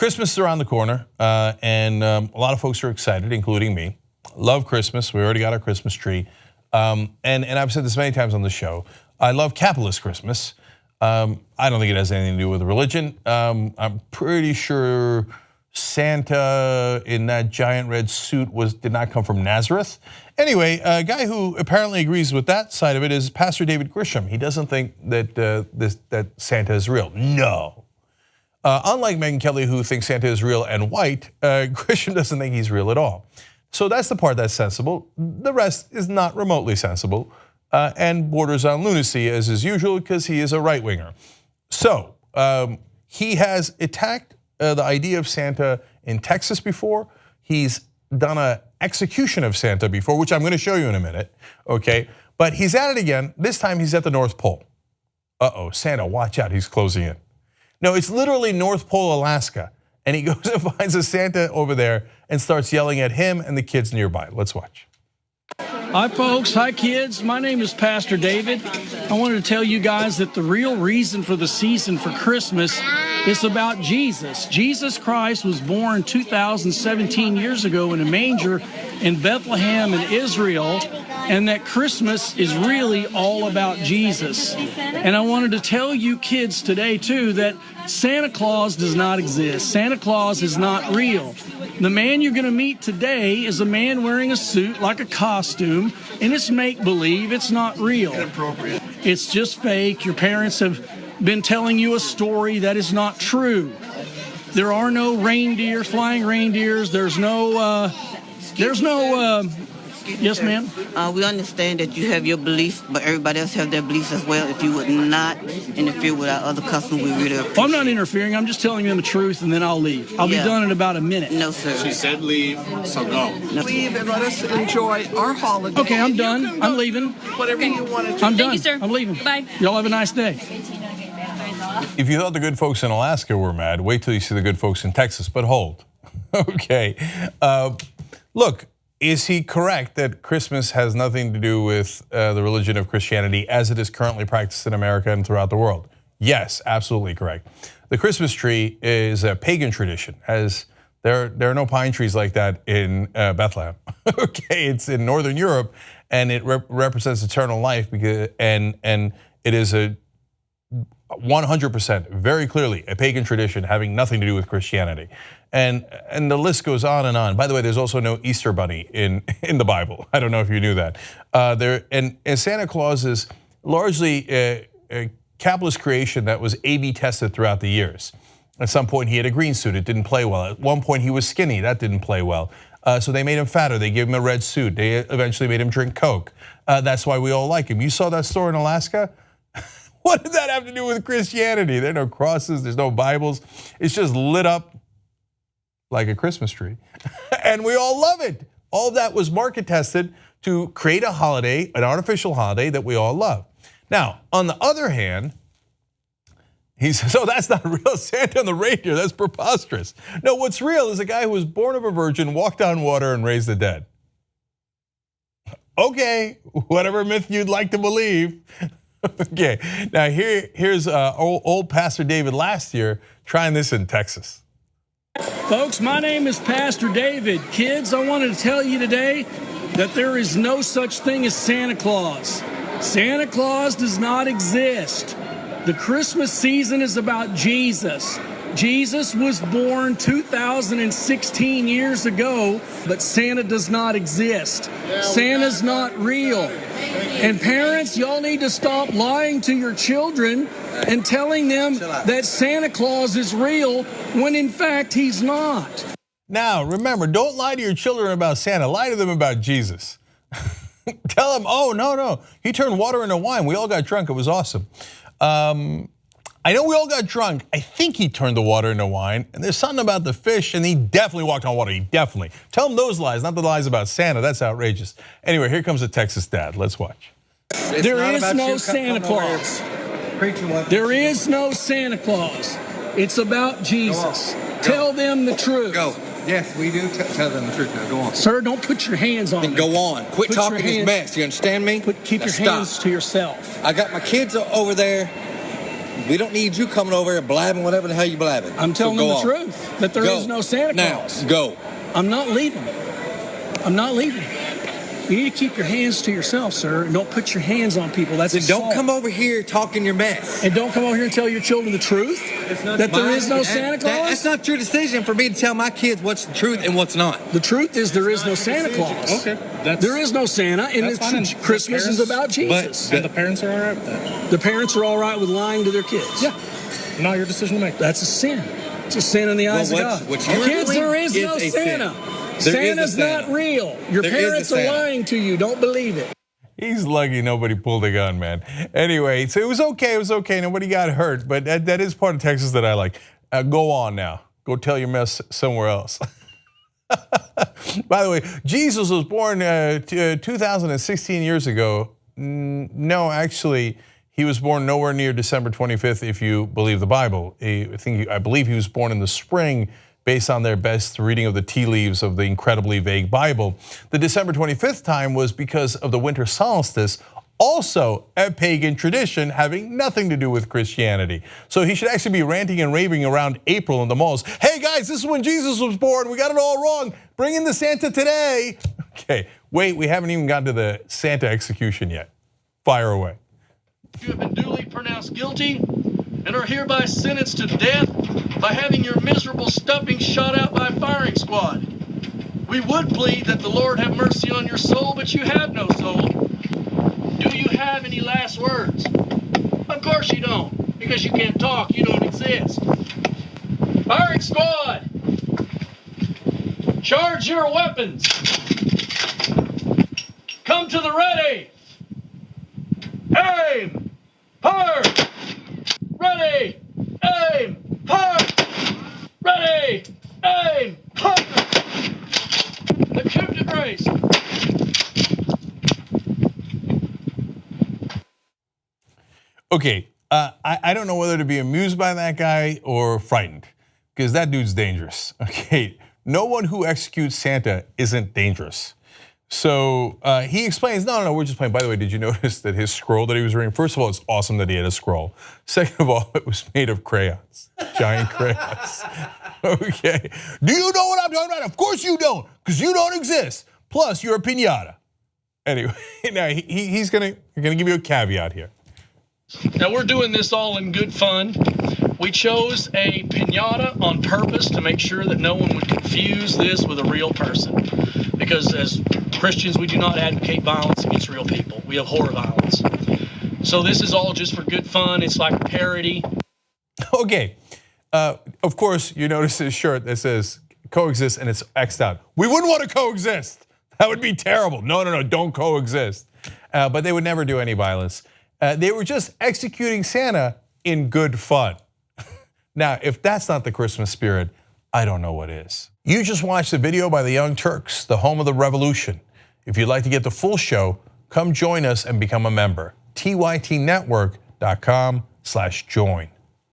Christmas is around the corner, and a lot of folks are excited, including me. Love Christmas. We already got our Christmas tree. And I've said this many times on the show. I love capitalist Christmas. I don't think it has anything to do with religion. I'm pretty sure Santa in that giant red suit did not come from Nazareth. Anyway, a guy who apparently agrees with that side of it is Pastor David Grisham. He doesn't think that that Santa is real. No. Unlike Megyn Kelly, who thinks Santa is real and white, Grisham doesn't think he's real at all. So that's the part that's sensible. The rest is not remotely sensible and borders on lunacy, as is usual, because he is a right-winger. So he has attacked the idea of Santa in Texas before. He's done an execution of Santa before, which I'm going to show you in a minute, okay? But he's at it again. This time he's at the North Pole. Uh-oh, Santa, watch out, he's closing in. No, it's literally North Pole, Alaska. And he goes and finds a Santa over there and starts yelling at him and the kids nearby. Let's watch. Hi folks, hi kids. My name is Pastor David. I wanted to tell you guys that the real reason for the season for Christmas is about Jesus. Jesus Christ was born 2017 years ago in a manger in Bethlehem in Israel, and that Christmas is really all about Jesus. And I wanted to tell you kids today too that Santa Claus does not exist. Santa Claus is not real. The man you're going to meet today is a man wearing a suit like a costume, and it's make-believe. It's not real. It's just fake. Your parents have been telling you a story that is not true. There are no reindeer, flying reindeers. There's no. Yes, ma'am. We understand that you have your beliefs, but everybody else have their beliefs as well. If you would not interfere with our other customs, we really appreciate it. I'm not interfering. I'm just telling them the truth, and then I'll leave. I'll be done in about a minute. No, sir. She said leave, so go. No. Leave and let us enjoy our holiday. Okay, I'm done. I'm leaving. Whatever you want to do. I'm done. Thank you, sir. I'm leaving. Bye. Y'all have a nice day. If you thought the good folks in Alaska were mad, wait till you see the good folks in Texas, but hold. Okay, look, is he correct that Christmas has nothing to do with the religion of Christianity as it is currently practiced in America and throughout the world? Yes, absolutely correct. The Christmas tree is a pagan tradition, as there are no pine trees like that in Bethlehem. Okay, it's in Northern Europe, and it represents eternal life, and it is a 100%, very clearly, a pagan tradition having nothing to do with Christianity. And the list goes on and on. By the way, there's also no Easter bunny in the Bible. I don't know if you knew that. And Santa Claus is largely a capitalist creation that was A/B tested throughout the years. At some point he had a green suit, it didn't play well. At one point he was skinny, that didn't play well. So they made him fatter, they gave him a red suit. They eventually made him drink Coke. That's why we all like him. You saw that store in Alaska? What did that have to do with Christianity? There are no crosses, there's no Bibles. It's just lit up like a Christmas tree. And we all love it. All of that was market tested to create a holiday, an artificial holiday that we all love. Now, on the other hand, he says, oh, that's not real Santa and the reindeer, that's preposterous. No, what's real is a guy who was born of a virgin, walked on water, and raised the dead. Okay, whatever myth you'd like to believe. Okay, now here's old Pastor David last year trying this in Texas. Folks, my name is Pastor David. Kids, I wanted to tell you today that there is no such thing as Santa Claus. Santa Claus does not exist. The Christmas season is about Jesus. Jesus was born 2016 years ago, but Santa does not exist. Santa's not real. And parents, y'all need to stop lying to your children and telling them that Santa Claus is real when in fact he's not. Now, remember, don't lie to your children about Santa, lie to them about Jesus. Tell them, oh, no, he turned water into wine. We all got drunk, it was awesome. I know we all got drunk. I think he turned the water into wine, and there's something about the fish, and he definitely walked on water, he definitely. Tell him those lies, not the lies about Santa, that's outrageous. Anyway, here comes a Texas dad, let's watch. There is no Santa Claus. There is no Santa Claus. It's about Jesus. Tell them the truth. Go. Yes, we do tell them the truth. Now, go on. Sir, don't put your hands on me. Then go on. Quit talking this mess. You understand me? Keep your hands to yourself. I got my kids over there. We don't need you coming over here blabbing whatever the hell you blabbing. I'm telling them the truth, that there is Go. no Santa Claus. Now, go. I'm not leaving. I'm not leaving. You need to keep your hands to yourself, sir, and don't put your hands on people. That's Then assault. don't come over here talking your mess. And don't come over here and tell your children the truth, that there is no Santa Claus. That's not your decision for me to tell my kids what's the truth and what's not. The truth is there is no Santa Claus. Okay. There is no Santa, and Christmas is about Jesus. And the parents are all right with that. The parents are all right with lying to their kids. Yeah. Not your decision to make. That's a sin. It's a sin in the eyes of God. What you're Kids, doing there is no is a Santa. sin. Santa's not real. Your parents are lying to you. Don't believe it. He's lucky nobody pulled a gun, man. Anyway, so it was okay. It was okay. Nobody got hurt, but that is part of Texas that I like. Go on now. Go tell your mess somewhere else. By the way, Jesus was born 2016 years ago. No, actually, he was born nowhere near December 25th, if you believe the Bible. I believe he was born in the spring, based on their best reading of the tea leaves of the incredibly vague Bible. The December 25th time was because of the winter solstice, also a pagan tradition having nothing to do with Christianity. So he should actually be ranting and raving around April in the malls. Hey guys, this is when Jesus was born. We got it all wrong. Bring in the Santa today. Okay, wait, we haven't even gotten to the Santa execution yet. Fire away. You have been duly pronounced guilty and are hereby sentenced to death by having your miserable stuffing shot out by a firing squad. We would plead that the Lord have mercy on your soul, but you have no soul. Do you have any last words? Of course you don't, because you can't talk, you don't exist. Firing squad, charge your weapons. Come to the ready. Aim, fire. Ready, aim, fire. Ready, aim, fire. The coup de grace. Okay, I don't know whether to be amused by that guy or frightened, because that dude's dangerous, okay? No one who executes Santa isn't dangerous. So he explains, no, we're just playing. By the way, did you notice that his scroll that he was reading, first of all, it's awesome that he had a scroll. Second of all, it was made of crayons, giant crayons, okay? Do you know what I'm talking about? Of course you don't, because you don't exist. Plus, you're a piñata. Anyway, now he's gonna give you a caveat here. Now we're doing this all in good fun. We chose a piñata on purpose to make sure that no one would confuse this with a real person. Because as Christians, we do not advocate violence against real people. We abhor violence. So this is all just for good fun. It's like a parody. Okay, of course you notice his shirt that says coexist and it's X'd out. We wouldn't want to coexist. That would be terrible. No, don't coexist. But they would never do any violence. They were just executing Santa in good fun. Now, if that's not the Christmas spirit, I don't know what is. You just watched the video by the Young Turks, the home of the revolution. If you'd like to get the full show, come join us and become a member. tytnetwork.com/join.